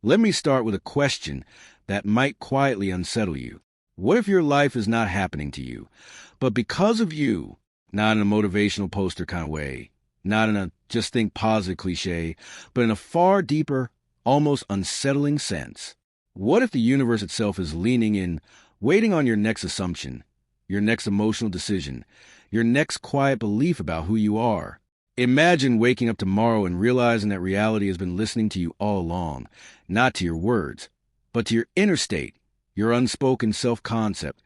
Let me start with a question that might quietly unsettle you. What if your life is not happening to you, but because of you, not in a motivational poster kind of way, not in a just think positive cliche, but in a far deeper, almost unsettling sense? What if the universe itself is leaning in, waiting on your next assumption, your next emotional decision, your next quiet belief about who you are? Imagine waking up tomorrow and realizing that reality has been listening to you all along, not to your words, but to your inner state, your unspoken self-concept,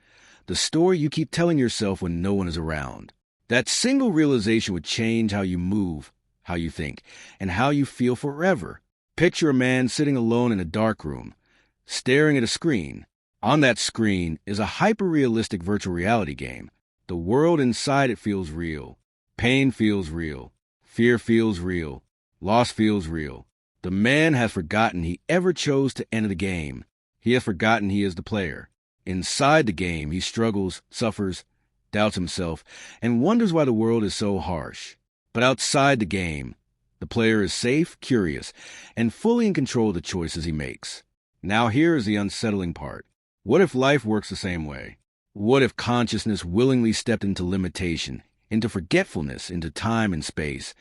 the story you keep telling yourself when no one is around. That single realization would change how you move, how you think, and how you feel forever. Picture a man sitting alone in a dark room, staring at a screen. On that screen is a hyper-realistic virtual reality game. The world inside it feels real. Pain feels real. Fear feels real. Loss feels real. The man has forgotten he ever chose to enter the game. He has forgotten he is the player. Inside the game, he struggles, suffers, doubts himself, and wonders why the world is so harsh. But outside the game, the player is safe, curious, and fully in control of the choices he makes. Now here is the unsettling part. What if life works the same way? What if consciousness willingly stepped into limitation, into forgetfulness, into time and space,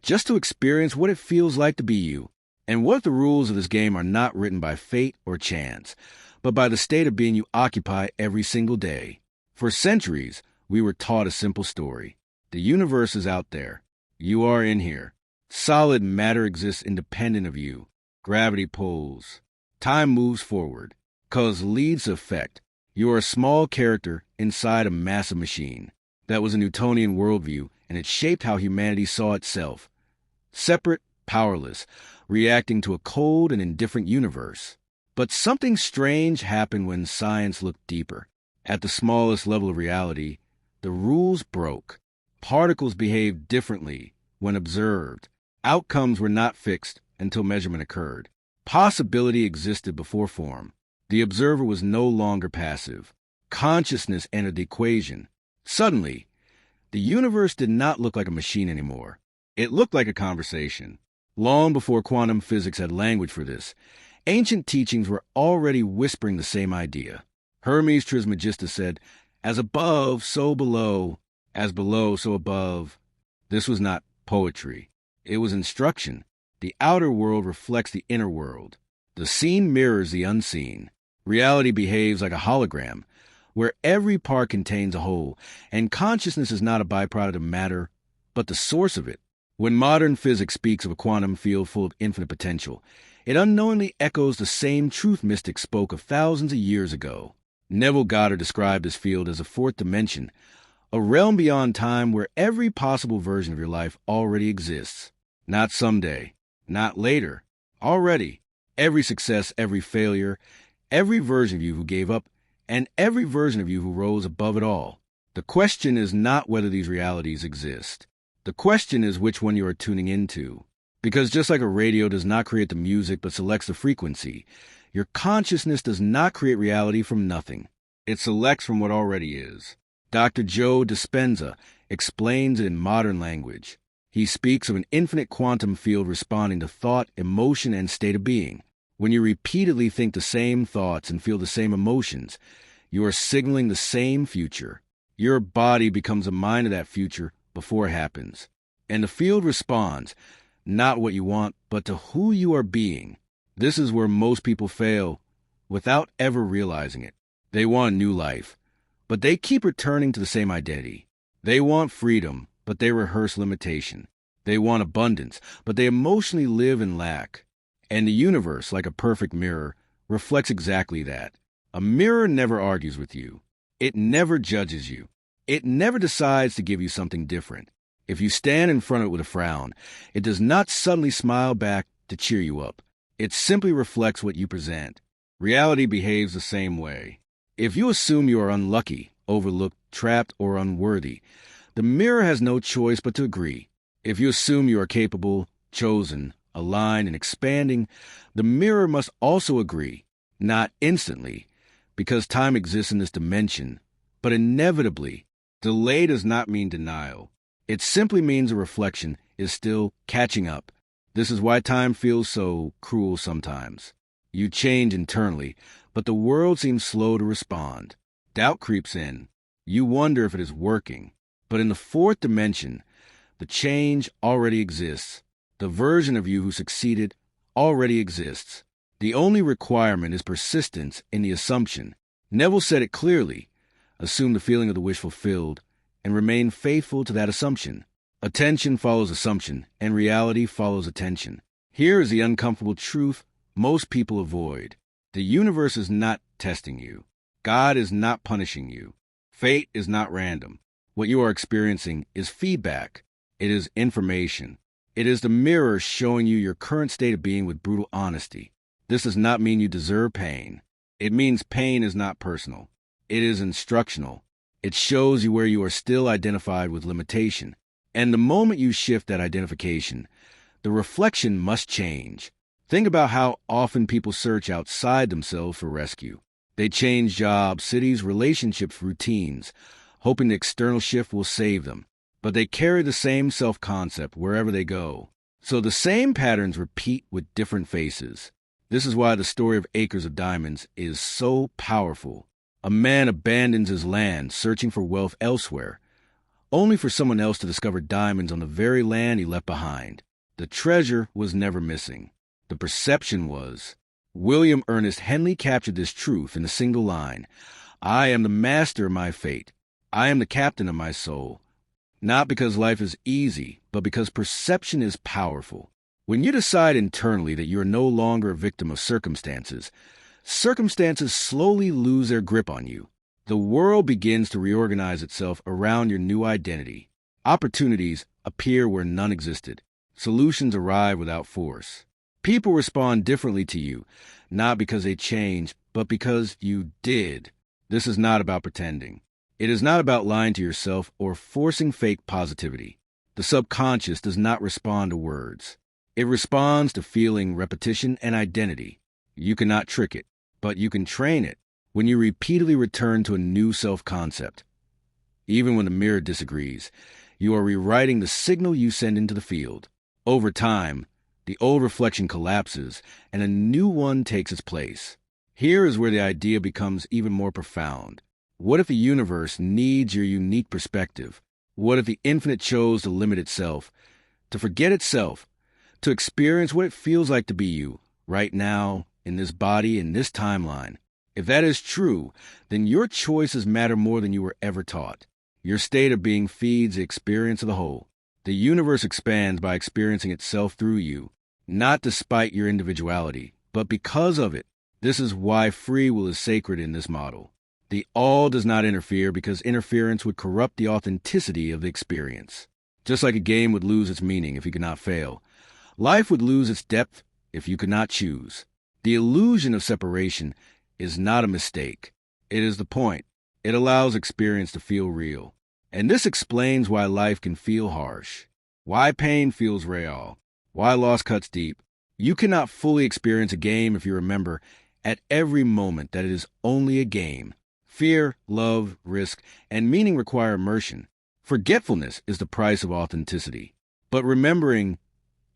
just to experience what it feels like to be you? And what if the rules of this game are not written by fate or chance, but by the state of being you occupy every single day? For centuries, we were taught a simple story. The universe is out there. You are in here. Solid matter exists independent of you. Gravity pulls. Time moves forward. Cause leads to effect. You are a small character inside a massive machine. That was a Newtonian worldview, and it shaped how humanity saw itself. Separate, powerless, reacting to a cold and indifferent universe. But something strange happened when science looked deeper. At the smallest level of reality, the rules broke. Particles behaved differently when observed. Outcomes were not fixed until measurement occurred. Possibility existed before form. The observer was no longer passive. Consciousness entered the equation. Suddenly, the universe did not look like a machine anymore. It looked like a conversation. Long before quantum physics had language for this, ancient teachings were already whispering the same idea. Hermes Trismegistus said, "As above, so below. As below, so above." This was not poetry. It was instruction. The outer world reflects the inner world. The seen mirrors the unseen. Reality behaves like a hologram, where every part contains a whole, and consciousness is not a byproduct of matter, but the source of it. When modern physics speaks of a quantum field full of infinite potential, it unknowingly echoes the same truth mystics spoke of thousands of years ago. Neville Goddard described this field as a fourth dimension, a realm beyond time where every possible version of your life already exists. Not someday, not later, already. Every success, every failure, every version of you who gave up, and every version of you who rose above it all. The question is not whether these realities exist. The question is which one you are tuning into. Because just like a radio does not create the music but selects the frequency, your consciousness does not create reality from nothing. It selects from what already is. Dr. Joe Dispenza explains it in modern language. He speaks of an infinite quantum field responding to thought, emotion, and state of being. When you repeatedly think the same thoughts and feel the same emotions, you are signaling the same future. Your body becomes a mind of that future before it happens. And the field responds, not what you want, but to who you are being. This is where most people fail without ever realizing it. They want a new life, but they keep returning to the same identity. They want freedom, but they rehearse limitation. They want abundance, but they emotionally live in lack. And the universe, like a perfect mirror, reflects exactly that. A mirror never argues with you. It never judges you. It never decides to give you something different. If you stand in front of it with a frown, it does not suddenly smile back to cheer you up. It simply reflects what you present. Reality behaves the same way. If you assume you are unlucky, overlooked, trapped, or unworthy, the mirror has no choice but to agree. If you assume you are capable, chosen, aligned, and expanding, the mirror must also agree. Not instantly, because time exists in this dimension, but inevitably. Delay does not mean denial. It simply means a reflection is still catching up. This is why time feels so cruel sometimes. You change internally, but the world seems slow to respond. Doubt creeps in. You wonder if it is working. But in the fourth dimension, the change already exists. The version of you who succeeded already exists. The only requirement is persistence in the assumption. Neville said it clearly. Assume the feeling of the wish fulfilled and remain faithful to that assumption. Attention follows assumption, and reality follows attention. Here is the uncomfortable truth most people avoid. The universe is not testing you. God is not punishing you. Fate is not random. What you are experiencing is feedback. It is information. It is the mirror showing you your current state of being with brutal honesty. This does not mean you deserve pain. It means pain is not personal. It is instructional. It shows you where you are still identified with limitation. And the moment you shift that identification, the reflection must change. Think about how often people search outside themselves for rescue. They change jobs, cities, relationships, routines, hoping the external shift will save them. But they carry the same self-concept wherever they go. So the same patterns repeat with different faces. This is why the story of Acres of Diamonds is so powerful. A man abandons his land, searching for wealth elsewhere, only for someone else to discover diamonds on the very land he left behind. The treasure was never missing. The perception was. William Ernest Henley captured this truth in a single line. I am the master of my fate. I am the captain of my soul. Not because life is easy, but because perception is powerful. When you decide internally that you are no longer a victim of circumstances, circumstances slowly lose their grip on you. The world begins to reorganize itself around your new identity. Opportunities appear where none existed. Solutions arrive without force. People respond differently to you, not because they changed, but because you did. This is not about pretending. It is not about lying to yourself or forcing fake positivity. The subconscious does not respond to words. It responds to feeling, repetition, and identity. You cannot trick it, but you can train it when you repeatedly return to a new self-concept. Even when the mirror disagrees, you are rewriting the signal you send into the field. Over time, the old reflection collapses and a new one takes its place. Here is where the idea becomes even more profound. What if the universe needs your unique perspective? What if the infinite chose to limit itself, to forget itself, to experience what it feels like to be you, right now, in this body, in this timeline? If that is true, then your choices matter more than you were ever taught. Your state of being feeds the experience of the whole. The universe expands by experiencing itself through you, not despite your individuality, but because of it. This is why free will is sacred in this model. The all does not interfere because interference would corrupt the authenticity of the experience. Just like a game would lose its meaning if you could not fail, life would lose its depth if you could not choose. The illusion of separation is not a mistake. It is the point. It allows experience to feel real. And this explains why life can feel harsh, why pain feels real, why loss cuts deep. You cannot fully experience a game if you remember at every moment that it is only a game. Fear, love, risk, and meaning require immersion. Forgetfulness is the price of authenticity. But remembering,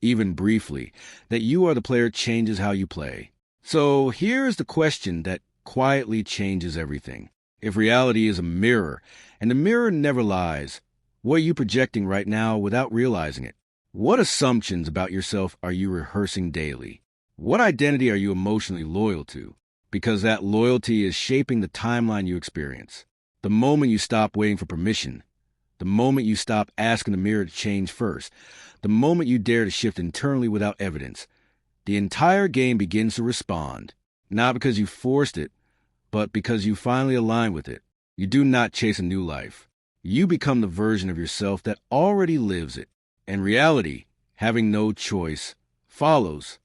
even briefly, that you are the player changes how you play. So here is the question that quietly changes everything. If reality is a mirror, and the mirror never lies, what are you projecting right now without realizing it? What assumptions about yourself are you rehearsing daily? What identity are you emotionally loyal to? Because that loyalty is shaping the timeline you experience. The moment you stop waiting for permission, the moment you stop asking the mirror to change first, the moment you dare to shift internally without evidence, the entire game begins to respond, not because you forced it, but because you finally align with it. You do not chase a new life. You become the version of yourself that already lives it. And reality, having no choice, follows.